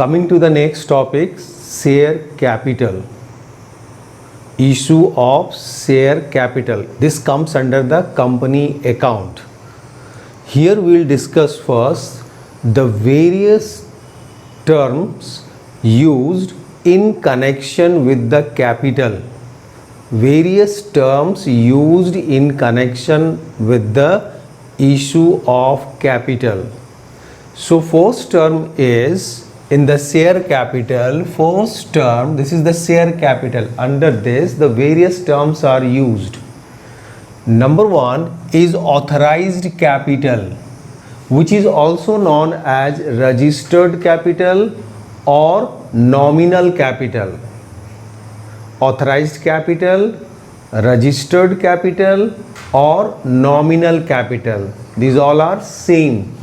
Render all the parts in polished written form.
Coming to the next topic, share capital. Issue of share capital. This comes under the company account. Here we will discuss first the various terms used in connection with the capital. Various terms used in connection with the issue of capital. So first term is in the share capital. First term, this is the share capital. Under this the various terms are used. Number one is authorized capital, which is also known as registered capital or nominal capital. Authorized capital, registered capital or nominal capital, these all are same.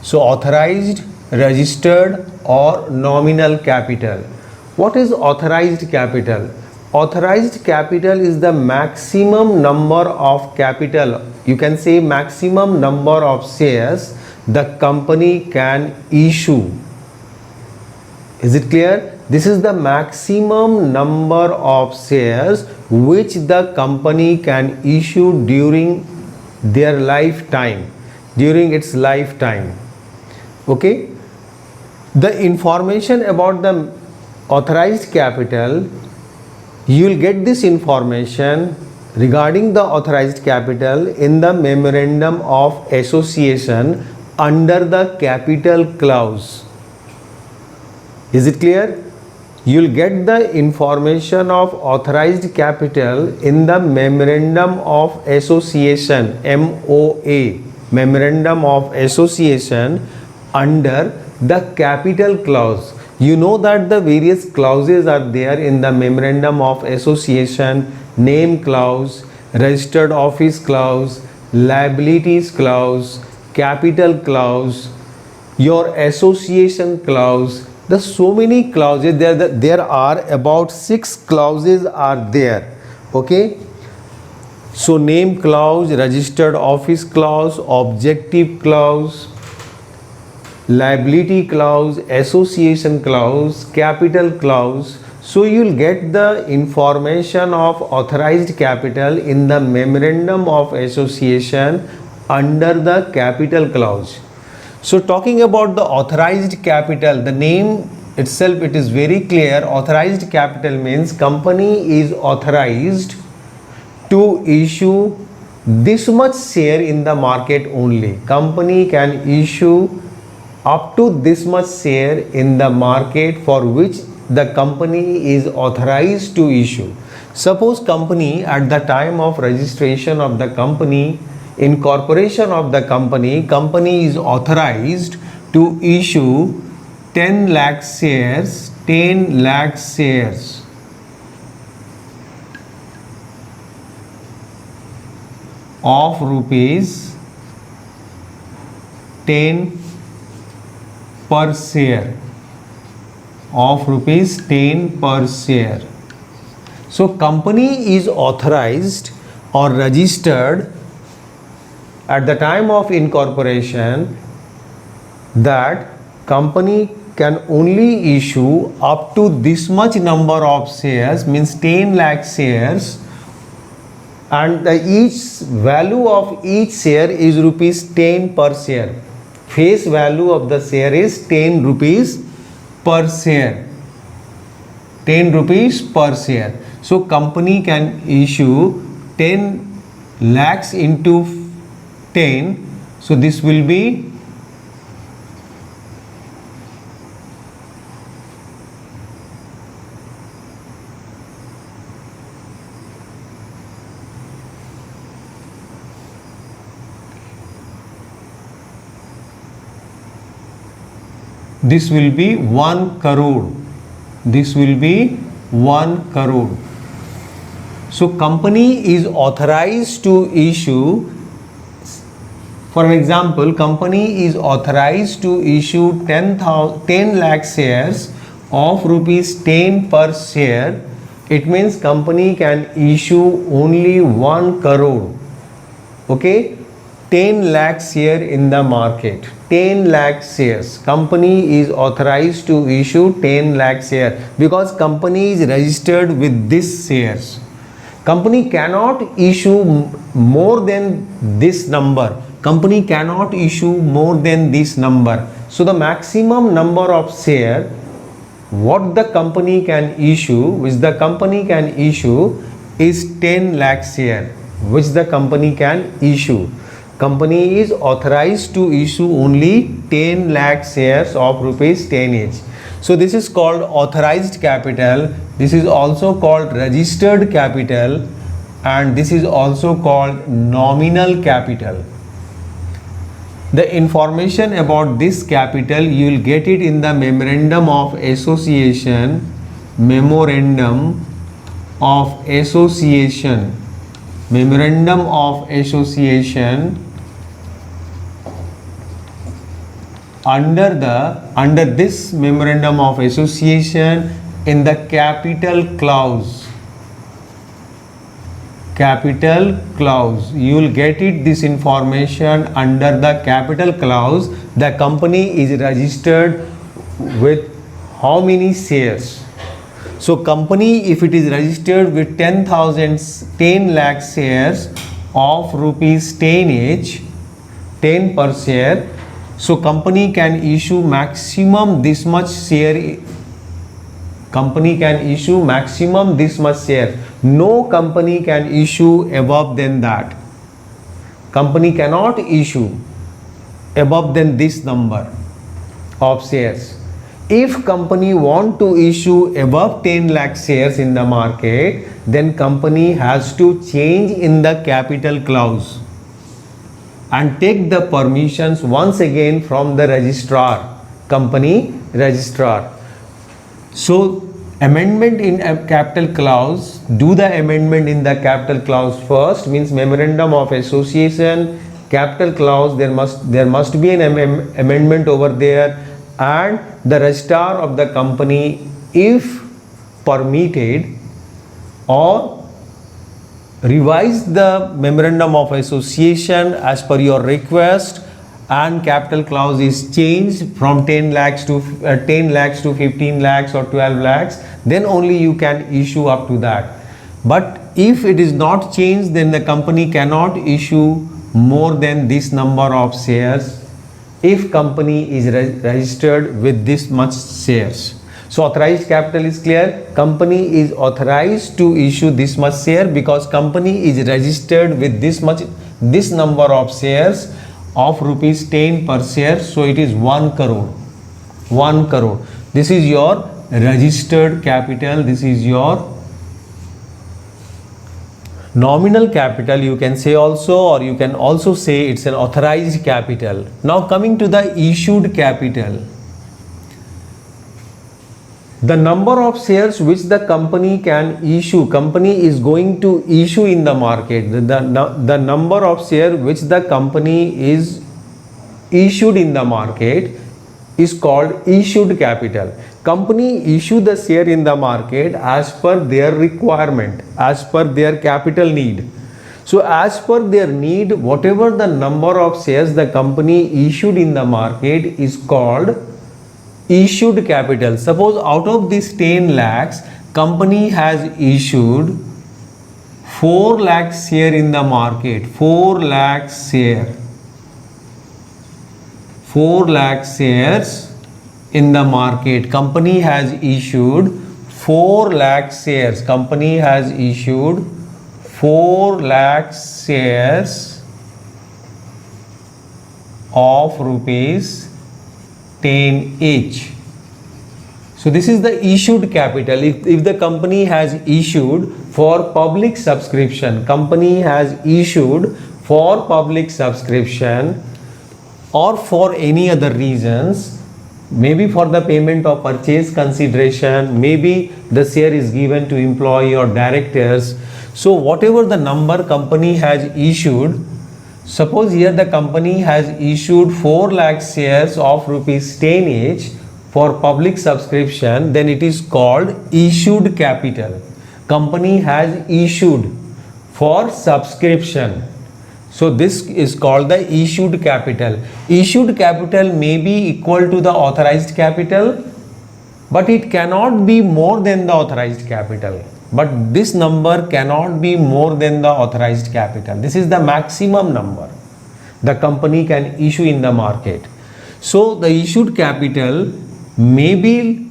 So authorized, registered or nominal capital. What is authorized capital? Authorized capital is the maximum number of capital, you can say maximum number of shares the company can issue. Is it clear? This is the maximum number of shares which the company can issue during their lifetime, during its lifetime. Okay? The information about the authorized capital, you will get this information regarding the authorized capital in the memorandum of association under the capital clause. Is it clear? You will get the information of authorized capital in the memorandum of association, MOA, memorandum of association under the capital clause. You know that the various clauses are there in the memorandum of association: name clause, registered office clause, liabilities clause, capital clause, your association clause. There's so many clauses there are about 6 clauses are there. Okay, so name clause, registered office clause, objective clause, liability clause, association clause, capital clause. So you will get the information of authorized capital in the memorandum of association under the capital clause. So talking about the authorized capital, the name itself, it is very clear. Authorized capital means company is authorized to issue this much share in the market only. Company can issue up to this much share in the market for which the company is authorized to issue. Suppose company at the time of registration of the company, incorporation of the company is authorized to issue 10 lakh shares, 10 lakh shares of rupees 10 per share, of rupees 10 per share. So company is authorized or registered at the time of incorporation that company can only issue up to this much number of shares, means 10 lakh shares, and the each value of each share is rupees 10 per share. Face value of the share is 10 rupees per share. 10 rupees per share. So company can issue 10 lakhs into 10. So this will be this will be 1 crore. This will be 1 crore. So company is authorized to issue, for an example, company is authorized to issue 10 lakh shares of rupees 10 per share. It means company can issue only 1 crore. Okay, 10 lakh share in the market. 10 lakh shares. Company is authorized to issue 10 lakh share because company is registered with this shares. Company cannot issue more than this number. Company cannot issue more than this number. So the maximum number of share what the company can issue, which the company can issue is 10 lakh share, which the company can issue. Company is authorized to issue only 10 lakh shares of rupees 10 each. So this is called authorized capital. This is also called registered capital, and this is also called nominal capital. The information about this capital you will get it in the memorandum of association. Memorandum of association. Memorandum of association. Under this memorandum of association, in the capital clause, you will get it this information. Under the capital clause, the company is registered with how many shares. So company, if it is registered with 10 lakh shares of rupees 10 each, 10 per share, so company can issue maximum this much share. Company can issue maximum this much share. No company can issue above than that. Company cannot issue above than this number of shares. If company want to issue above 10 lakh shares in the market, then company has to change in the capital clause and take the permissions once again from the registrar, company registrar. So amendment in a capital clause, do the amendment in the capital clause first, means memorandum of association, capital clause, there must be an amendment over there, and the registrar of the company, if permitted, or revise the memorandum of association as per your request, and capital clause is changed from 10 lakhs to 15 lakhs or 12 lakhs, then only you can issue up to that. But if it is not changed, then the company cannot issue more than this number of shares if company is registered with this much shares. So authorized capital is clear. Company is authorized to issue this much share because company is registered with this number of shares of rupees 10 per share. So it is 1 crore. 1 crore. This is your registered capital. This is your nominal capital, you can say also, or you can also say it's an authorized capital. Now coming to the issued capital. The number of shares which the company can issue, company is going to issue in the market. The number of shares which the company is issued in the market is called issued capital. Company issue the share in the market as per their requirement, as per their capital need. So as per their need, whatever the number of shares the company issued in the market is called issued capital. Suppose out of this 10 lakhs, company has issued 4 lakh share in the market. 4 lakh share. 4 lakh shares in the market. Company has issued 4 lakh shares. Company has issued 4 lakh shares of rupees 10 each. So this is the issued capital. If the company has issued for public subscription, company has issued for public subscription or for any other reasons, maybe for the payment of purchase consideration, maybe the share is given to employee or directors. So whatever the number company has issued, suppose here the company has issued 4 lakh shares of rupees 10 each for public subscription, then it is called issued capital. Company has issued for subscription. So this is called the issued capital. Issued capital may be equal to the authorized capital, but it cannot be more than the authorized capital. But this number cannot be more than the authorized capital. This is the maximum number the company can issue in the market. So the issued capital may be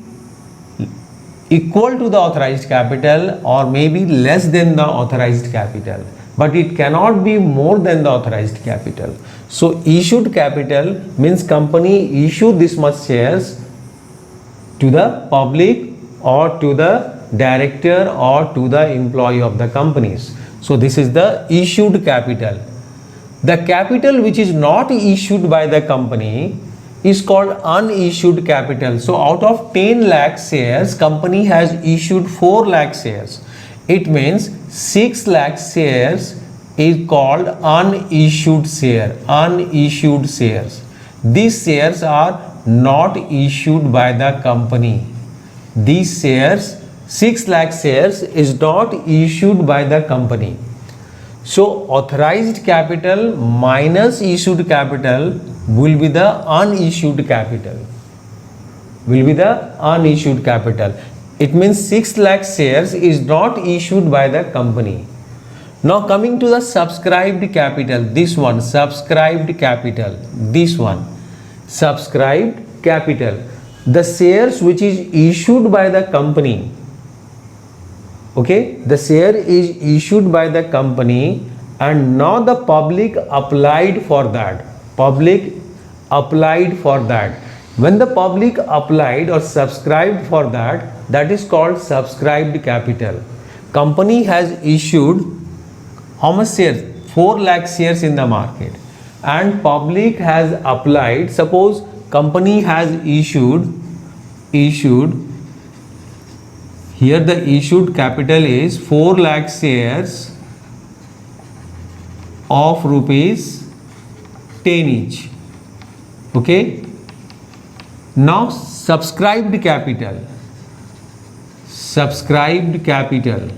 equal to the authorized capital or may be less than the authorized capital, but it cannot be more than the authorized capital. So issued capital means company issue this much shares to the public or to the director or to the employee of the companies. So this is the issued capital. The capital which is not issued by the company is called unissued capital. So out of 10 lakh shares, company has issued 4 lakh shares. It means 6 lakh shares is called unissued share. Unissued shares. These shares are not issued by the company. These shares, 6 lakh shares is not issued by the company. So authorized capital minus issued capital will be the unissued capital. Will be the unissued capital. It means 6 lakh shares is not issued by the company. Now coming to the subscribed capital, this one, subscribed capital, this one, subscribed capital. The shares which is issued by the company, okay, the share is issued by the company and now the public applied for that. Public applied for that. When the public applied or subscribed for that, that is called subscribed capital. Company has issued how much shares? 4 lakh shares in the market and public has applied. Suppose company has issued here the issued capital is 4 lakh shares of rupees 10 each. Okay. Now subscribed capital. Subscribed capital.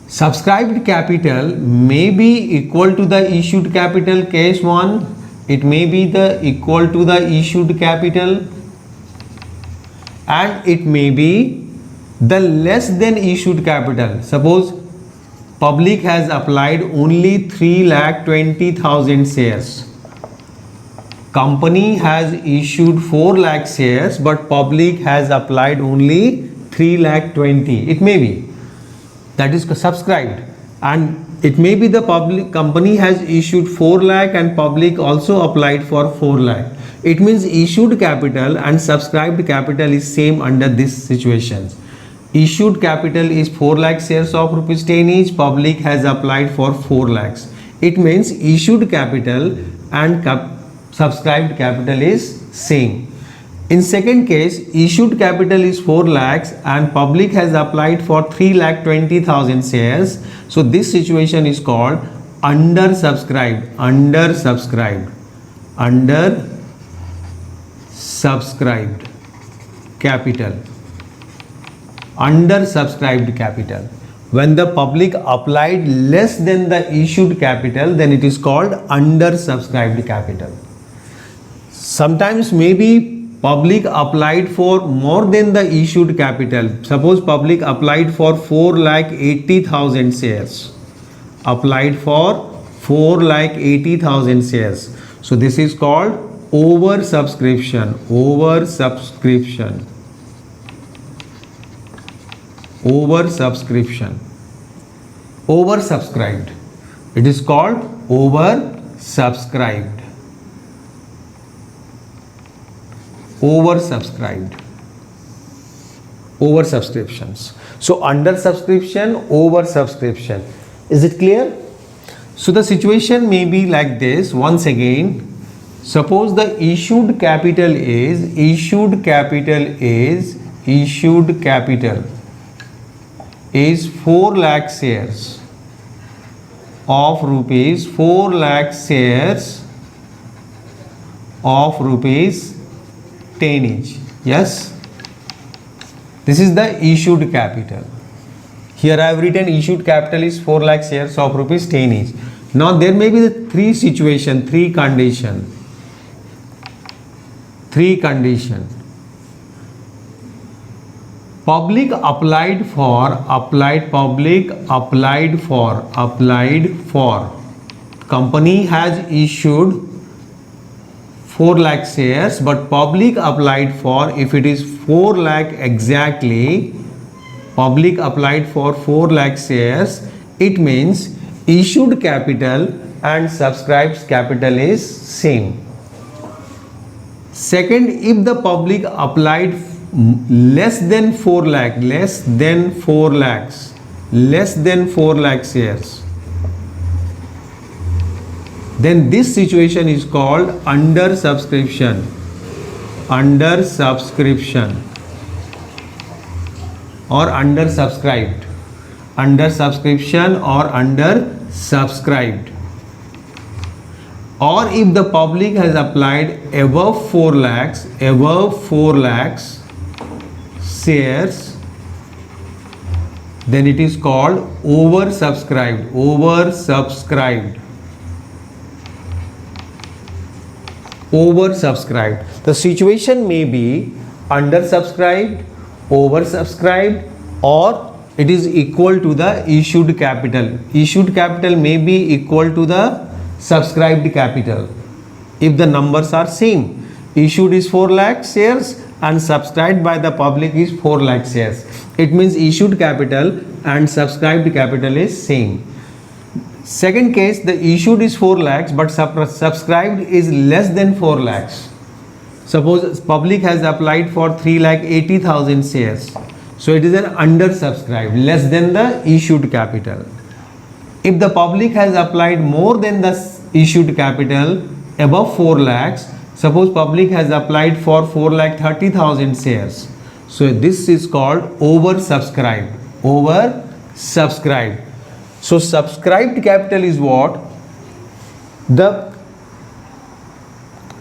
Subscribed capital may be equal to the issued capital, case 1. It may be the equal to the issued capital and it may be the less than issued capital. Suppose public has applied only 3,20,000 shares. Company has issued 4 lakh shares but public has applied only 3,20,000. It may be. That is subscribed. And it may be the public company has issued 4 lakh and public also applied for 4 lakh. It means issued capital and subscribed capital is same under this situations. Issued capital is 4 lakh shares of rupees 10 each. Public has applied for 4 lakhs. It means issued capital and subscribed capital is same. In second case, issued capital is 4 lakhs and public has applied for 3,20,000 shares. So this situation is called undersubscribed. Undersubscribed. Undersubscribed capital. Undersubscribed capital. When the public applied less than the issued capital, then it is called undersubscribed capital. Sometimes maybe public applied for more than the issued capital. Suppose public applied for 4,80,000 shares. Applied for 4,80,000 shares. So this is called oversubscription. Oversubscription. Oversubscription. Oversubscribed. It is called oversubscribed. Oversubscribed. Oversubscriptions. So undersubscription, oversubscription. Is it clear? So the situation may be like this. Once again, suppose the issued capital is 4 lakh shares of rupees 4 lakh shares of rupees 10 each. Yes, this is the issued capital. Here I have written issued capital is 4 lakh shares of rupees 10 each. Now there may be the three condition. Public applied for. Company has issued 4 lakh shares, but public applied for, if it is 4 lakh exactly, public applied for 4 lakh shares, it means issued capital and subscribed capital is same. Second, if the public applied less than 4 lakh shares, then this situation is called under subscription or undersubscribed. Or if the public has applied above 4 lakhs shares, then it is called oversubscribed. The situation may be undersubscribed, oversubscribed, or it is equal to the issued capital. Issued capital may be equal to the subscribed capital if the numbers are same. Issued is 4 lakh shares and subscribed by the public is 4 lakh shares. It means issued capital and subscribed capital is same. Second case, the issued is 4 lakhs but subscribed is less than 4 lakhs. Suppose public has applied for 3,80,000 shares. So it is an undersubscribed, less than the issued capital. If the public has applied more than the issued capital above 4 lakhs, suppose public has applied for 4,30,000 shares. So this is called oversubscribed. So subscribed capital is what? The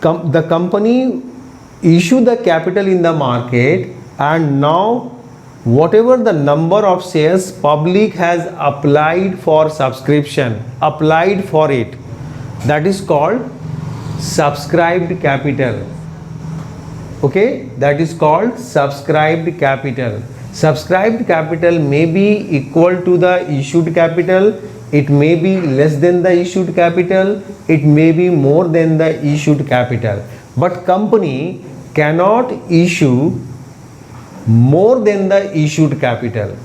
company issue the capital in the market, and now whatever the number of shares public has applied for subscription, that is called subscribed capital. Okay, that is called subscribed capital. Subscribed capital may be equal to the issued capital, it may be less than the issued capital, it may be more than the issued capital, but company cannot issue more than the issued capital.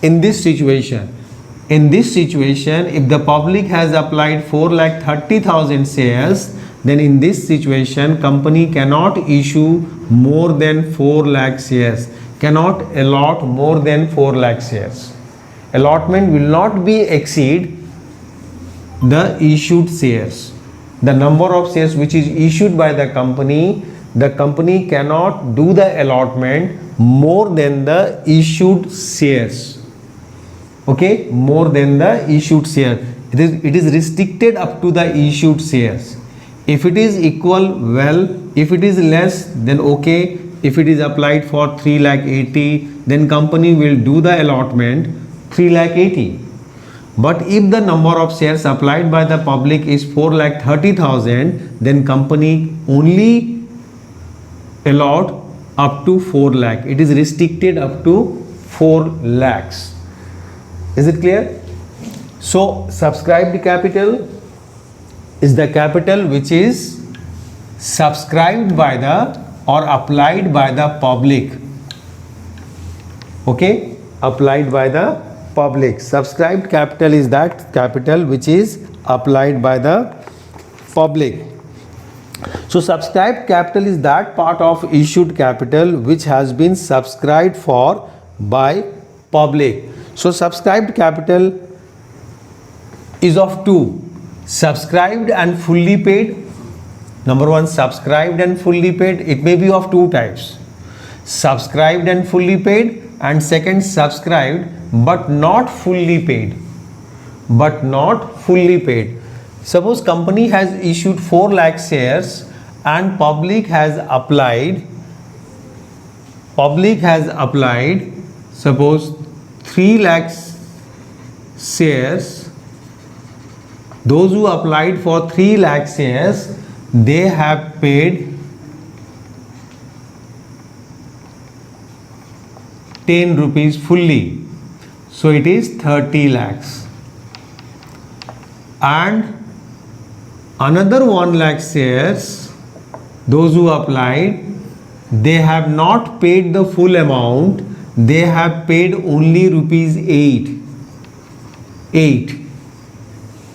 In this situation, if the public has applied 4,30,000 shares, then in this situation company cannot issue more than 4 lakh shares, cannot allot more than 4 lakh shares. Allotment will not be exceed the issued shares. The number of shares which is issued by the company cannot do the allotment more than the issued shares. Okay, more than the issued share. It is restricted up to the issued shares. If it is equal, well, if it is less, then okay. If it is applied for 3,80,000, then company will do the allotment 3,80,000. But if the number of shares applied by the public is 4,30,000, then company only allot up to 4 lakh. It is restricted up to 4 lakhs. Is it clear? So subscribed capital is the capital which is subscribed by the or applied by the public. Okay, applied by the public. Subscribed capital is that capital which is applied by the public. So subscribed capital is that part of issued capital which has been subscribed for by public. So subscribed capital is of two: subscribed and fully paid. Number one, subscribed and fully paid. It may be of two types: subscribed and fully paid, and second, subscribed but not fully paid. Suppose company has issued 4 lakh shares and public has applied suppose 3 lakh shares, those who applied for 3 lakh shares, they have paid 10 rupees fully, so it is 30 lakhs. And another 1 lakh shares, those who applied, they have not paid the full amount, they have paid only rupees 8.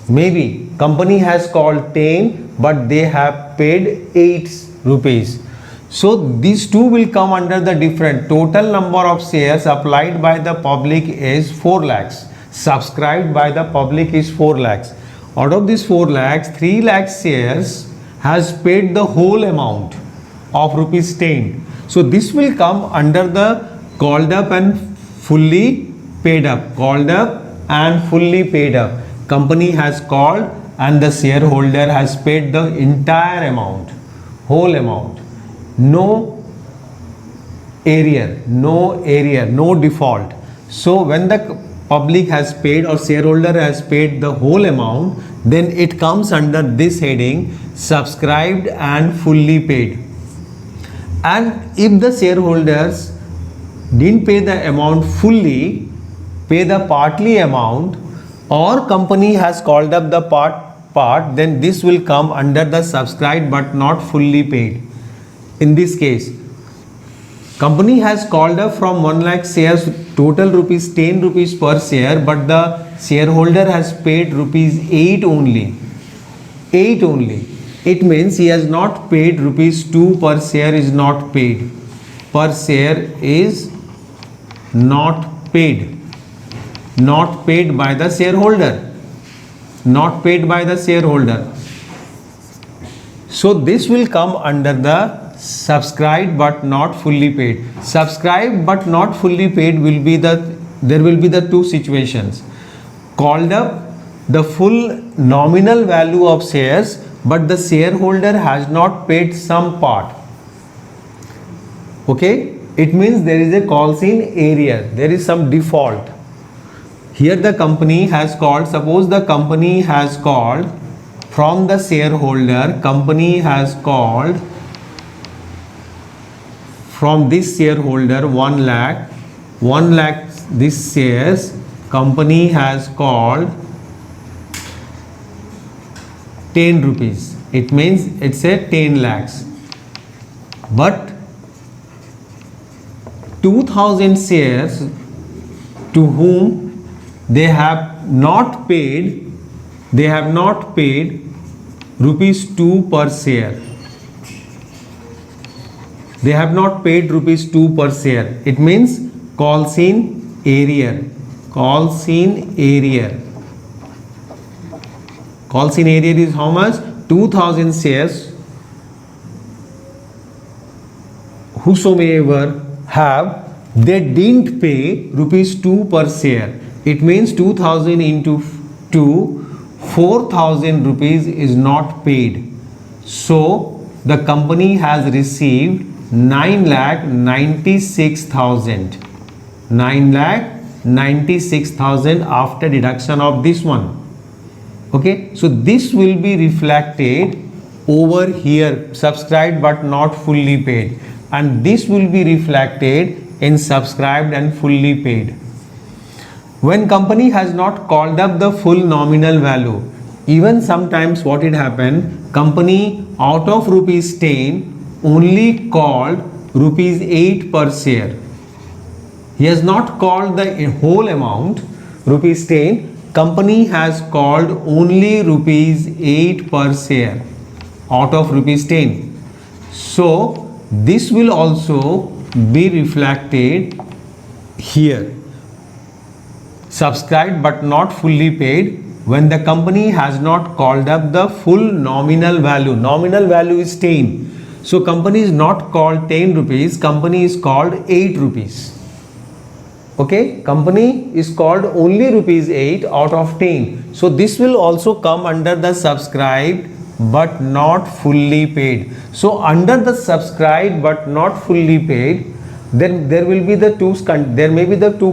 Maybe company has called 10 but they have paid 8 rupees. So these two will come under the different. Total number of shares applied by the public is 4 lakhs. Subscribed by the public is 4 lakhs. Out of these 4 lakhs, 3 lakh shares has paid the whole amount of rupees 10. So this will come under the called up and fully paid up. Called up and fully paid up. Company has called and the shareholder has paid the entire amount, whole amount. No arrear, no default. So when the public has paid or shareholder has paid the whole amount, then it comes under this heading, subscribed and fully paid. And if the shareholders didn't pay the amount fully, pay the partly amount, or company has called up the part, then this will come under the subscribed but not fully paid. In this case, company has called up from 1 lakh shares, total rupees 10 rupees per share, but the shareholder has paid rupees 8 only. 8 only. It means he has not paid rupees 2 per share is not paid. Per share is not paid. Not paid by the shareholder. Not paid by the shareholder. So this will come under the subscribed but not fully paid. Subscribed but not fully paid will be there will be the two situations. Called up the full nominal value of shares, but the shareholder has not paid some part. Okay, it means there is a calls in arrear, there is some default. Here the company has called, suppose the company has called from the shareholder, company has called from this shareholder 1 lakh this shares, company has called 10 rupees. It means it's a 10 lakhs. But 2000 shares to whom they have not paid rupees 2 per share. They have not paid rupees 2 per share. It means calls in arrear. Calls in arrear. Calls in arrear is how much? 2000 shares. Whosoever have, they didn't pay rupees 2 per share. It means 2000 into 2, 4000 rupees is not paid. So the company has received 9,96,000. 9,96,000 after deduction of this one. Okay, so this will be reflected over here, subscribed but not fully paid, and this will be reflected in subscribed and fully paid. When company has not called up the full nominal value, even sometimes what it happened, company out of rupees 10 only called rupees 8 per share. He has not called the whole amount, rupees 10. Company has called only rupees 8 per share out of rupees 10. So this will also be reflected here. Subscribed but not fully paid when the company has not called up the full nominal value. Nominal value is 10. So company is not called 10 rupees, company is called 8 rupees. Okay, company is called only rupees 8 out of 10. So this will also come under the subscribed but not fully paid. So under the subscribed but not fully paid, then there will be the two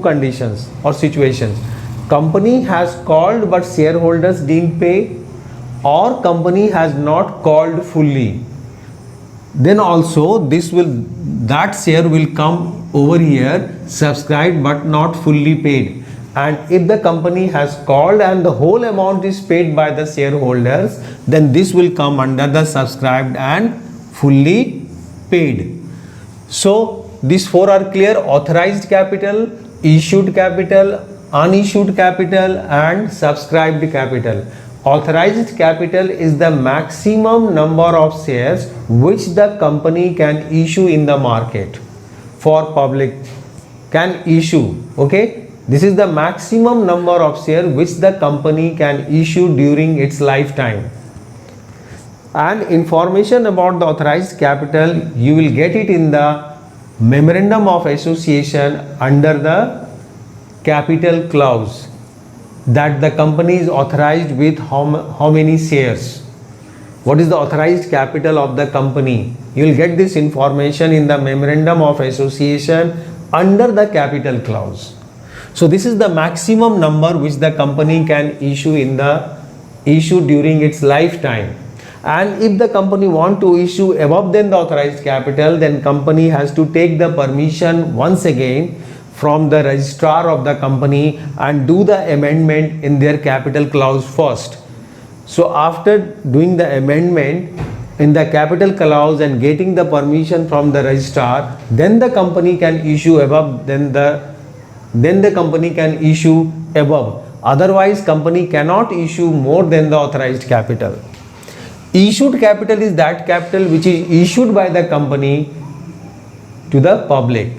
conditions or situations. company has called but shareholders didn't pay, or company has not called fully, then also that share will come over here, subscribed but not fully paid. And if the company has called and the whole amount is paid by the shareholders, then this will come under the subscribed and fully paid. So these four are clear: authorized capital, issued capital, unissued capital, and subscribed capital. Authorized capital is the maximum number of shares which the company can issue in the market for public can issue. Okay, this is the maximum number of shares which the company can issue during its lifetime. And information about the authorized capital you will get it in the memorandum of association under the capital clause, that the company is authorized with how many shares, what is the authorized capital of the company. You will get this information in the memorandum of association under the capital clause. So this is the maximum number which the company can issue during its lifetime. And if the company want to issue above than the authorized capital, then company has to take the permission once again from the registrar of the company and do the amendment in their capital clause first. So after doing the amendment in the capital clause and getting the permission from the registrar, then the company can issue above, then the company can issue above. Otherwise company cannot issue more than the authorized capital. Issued capital is that capital which is issued by the company to the public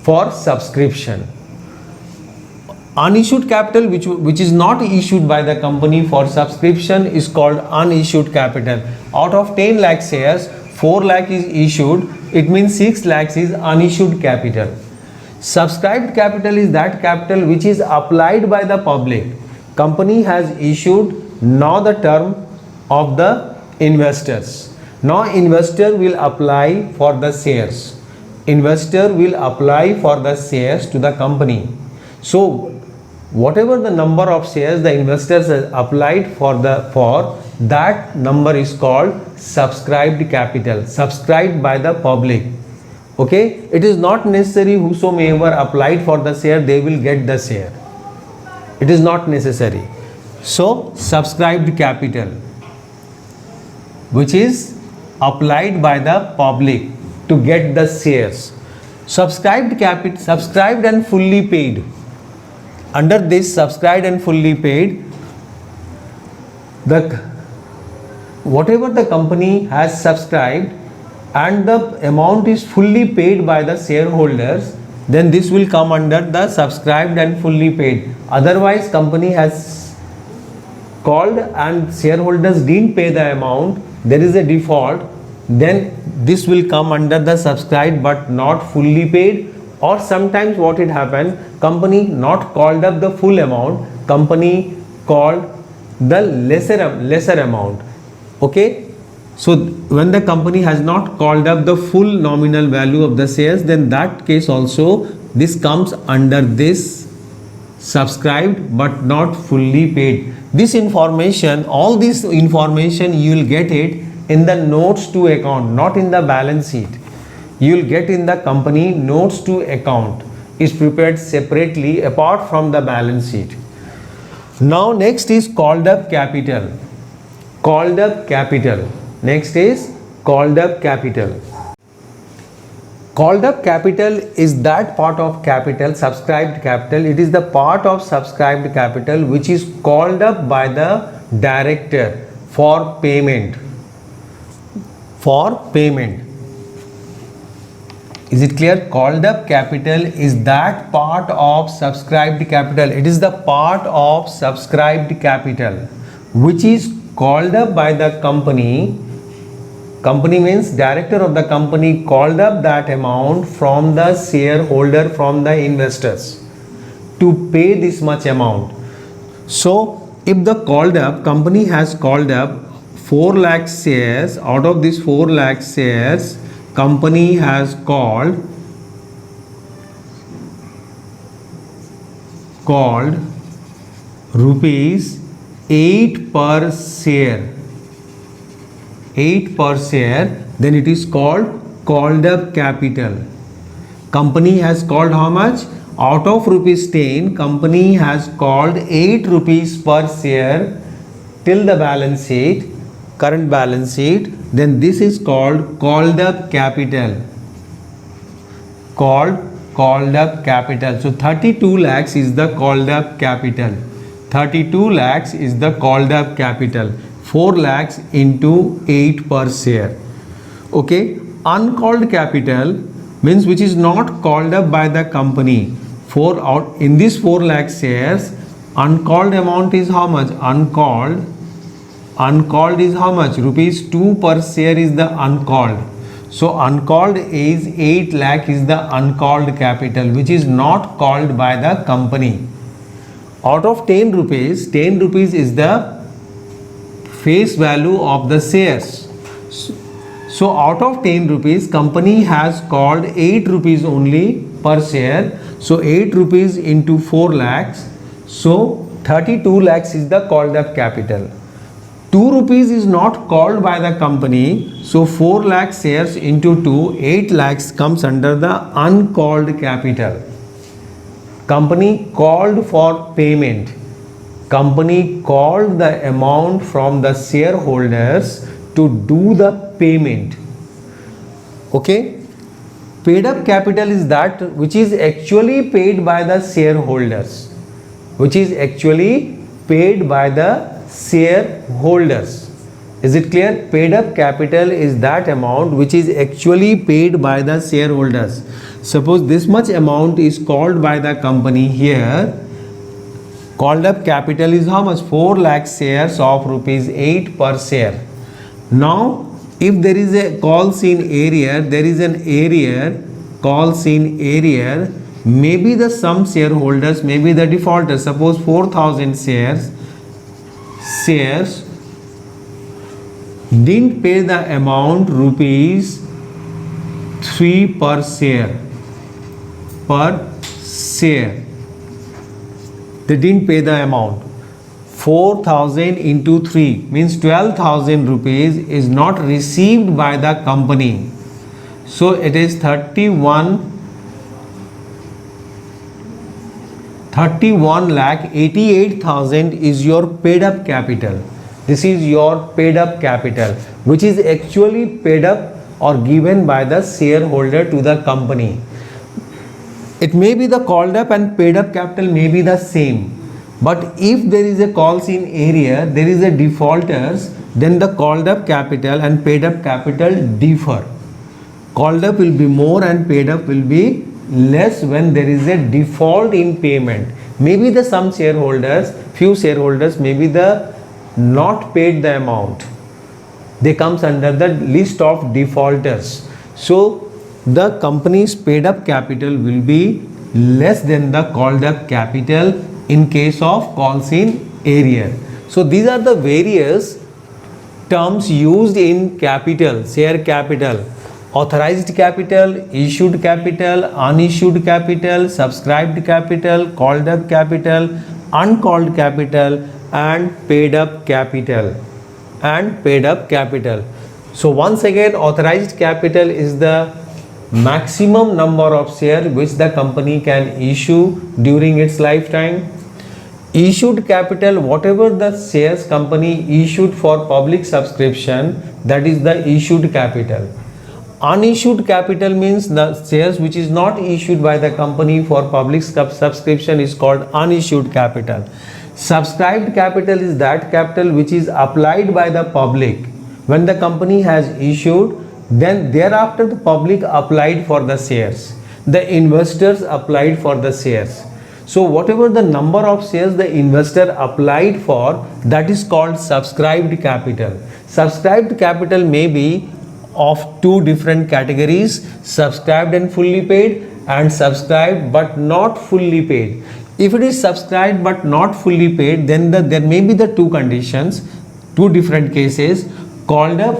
for subscription. Unissued capital which is not issued by the company for subscription is called unissued capital. Out of 10 lakh shares, 4 lakh is issued, it means 6 lakhs is unissued capital. Subscribed capital is that capital which is applied by the public. Company has issued, now the term of the investors. Now investor will apply for the shares. Investor will apply for the shares to the company. So whatever the number of shares the investors has applied for that number is called subscribed capital, subscribed by the public. Okay, it is not necessary whosoever applied for the share they will get the share. It is not necessary. So subscribed capital which is applied by the public to get the shares. Subscribed and fully paid. Under this subscribed and fully paid, whatever the company has subscribed and the amount is fully paid by the shareholders, then this will come under the subscribed and fully paid. Otherwise company has called and shareholders didn't pay the amount, there is a default, then this will come under the subscribed but not fully paid. Or sometimes what it happened, company not called up the full amount, company called the lesser amount. Okay, so when the company has not called up the full nominal value of the shares, then that case also this comes under this subscribed but not fully paid. This information, all this information you will get it in the notes to account, not in the balance sheet. You will get in the company notes to account, is prepared separately apart from the balance sheet. Now next is called up capital. Called up capital. Next is called up capital. Called up capital is that part of capital, subscribed capital. It is the part of subscribed capital which is called up by the director for payment. For payment. Is it clear? Called up capital is that part of subscribed capital. It is the part of subscribed capital which is called up by the company. Company means director of the company called up that amount from the shareholder, from the investors to pay this much amount. So if the called up, company has called up 4 lakh shares, out of this 4 lakh shares company has called 4 rupees 8 per share, 8 per share, then it is called up capital. Company has called how much? Out of rupees 10, company has called 8 rupees per share till the balance sheet, current balance sheet. Then this is called up capital. Called up capital. So 32 lakhs is the called up capital. 32 lakhs is the called up capital. 4 lakhs into 8 per share. Okay. Uncalled capital means which is not called up by the company. In this 4 lakh shares, uncalled amount is how much? Uncalled is how much? Rupees 2 per share is the uncalled. So uncalled is 8 lakh is the uncalled capital, which is not called by the company. Out of 10 rupees is the face value of the shares. So out of 10 rupees, company has called 8 rupees only per share. So 8 rupees into 4 lakhs. So 32 lakhs is the called up capital. 2 rupees is not called by the company. So 4 lakh shares into 2, 8 lakhs comes under the uncalled capital. Company called for payment. Company called the amount from the shareholders to do the payment. Okay. Paid up capital is that which is actually paid by the shareholders. Which is actually paid by the shareholders. Is it clear? Paid up capital is that amount which is actually paid by the shareholders. Suppose this much amount is called by the company here. Called up capital is how much? 4 lakh shares of rupees 8 per share. Now, if there is a calls in area, there is an area, calls in area, maybe the some shareholders, maybe the defaulters, suppose 4,000 shares didn't pay the amount rupees 3 per share. They didn't pay the amount. 4,000 into 3 means 12,000 rupees is not received by the company. So it is 31 lakh 88,000 is your paid up capital. This is your paid up capital, which is actually paid up or given by the shareholder to the company. It may be the called up and paid up capital may be the same. But if there is a calls in area, there is a defaulters, then the called up capital and paid up capital differ. Called up will be more and paid up will be less when there is a default in payment. Maybe the some shareholders, few shareholders, maybe the not paid the amount. They comes under the list of defaulters. So the company's paid up capital will be less than the called up capital in case of calls in area. So these are the various terms used in capital, share capital. Authorized capital, issued capital, unissued capital, subscribed capital, called up capital, uncalled capital, and paid up capital. So once again, authorized capital is the maximum number of shares which the company can issue during its lifetime. Issued capital, whatever the shares company issued for public subscription, that is the issued capital. Unissued capital means the shares which is not issued by the company for public subscription is called unissued capital. Subscribed capital is that capital which is applied by the public. When the company has issued, then thereafter the public applied for the shares. The investors applied for the shares. So whatever the number of shares the investor applied for, that is called subscribed capital. Subscribed capital may be of two different categories, subscribed and fully paid, and subscribed but not fully paid. If it is subscribed but not fully paid, then there may be the two conditions, two different cases. Called up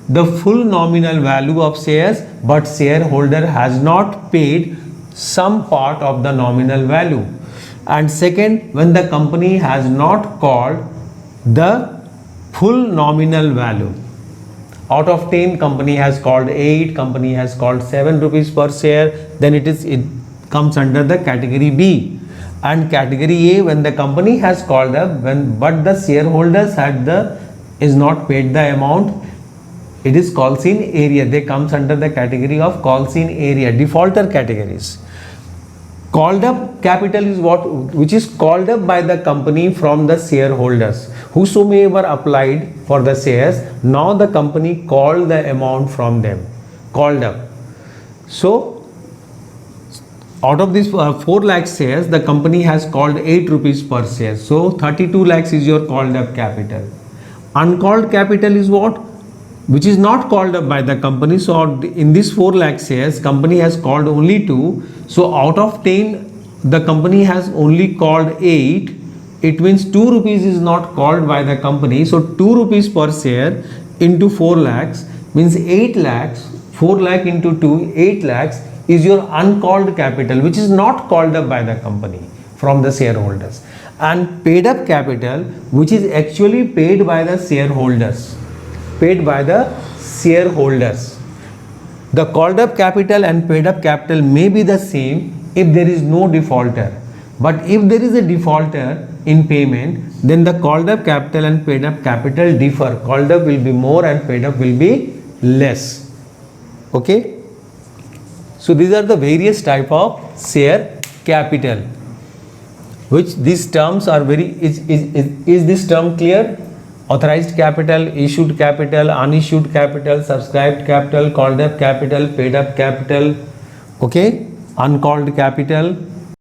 the full nominal value of shares, but shareholder has not paid some part of the nominal value. and second, when the company has not called the full nominal value. Out of 10, company has called 8, company has called 7 rupees per share, then it comes under the category B. And category A, when the company has called up, but the shareholders is not paid the amount, it is calls in area. They comes under the category of calls in area, defaulter categories. Called up capital is which is called up by the company from the shareholders. Whosoever applied for the shares, now the company called the amount from them, called up. So out of this 4 lakh shares, the company has called 8 rupees per share. So 32 lakhs is your called up capital. Uncalled capital is what? Which is not called up by the company. So in this 4 lakh shares, company has called only 2. So out of 10, the company has only called 8. It means 2 rupees is not called by the company. So 2 rupees per share into 4 lakhs means 8 lakhs. 4 lakh into 2, 8 lakhs is your uncalled capital, which is not called up by the company from the shareholders. And paid up capital, which is actually paid by the shareholders. Paid by the shareholders. The called up capital and paid up capital may be the same if there is no defaulter. But if there is a defaulter in payment, then the called up capital and paid up capital differ. Called up will be more and paid up will be less. Okay. So these are the various type of share capital. Which these terms are very, is this term clear? Authorized capital, issued capital, unissued capital, subscribed capital, called up capital, paid up capital, okay, uncalled capital.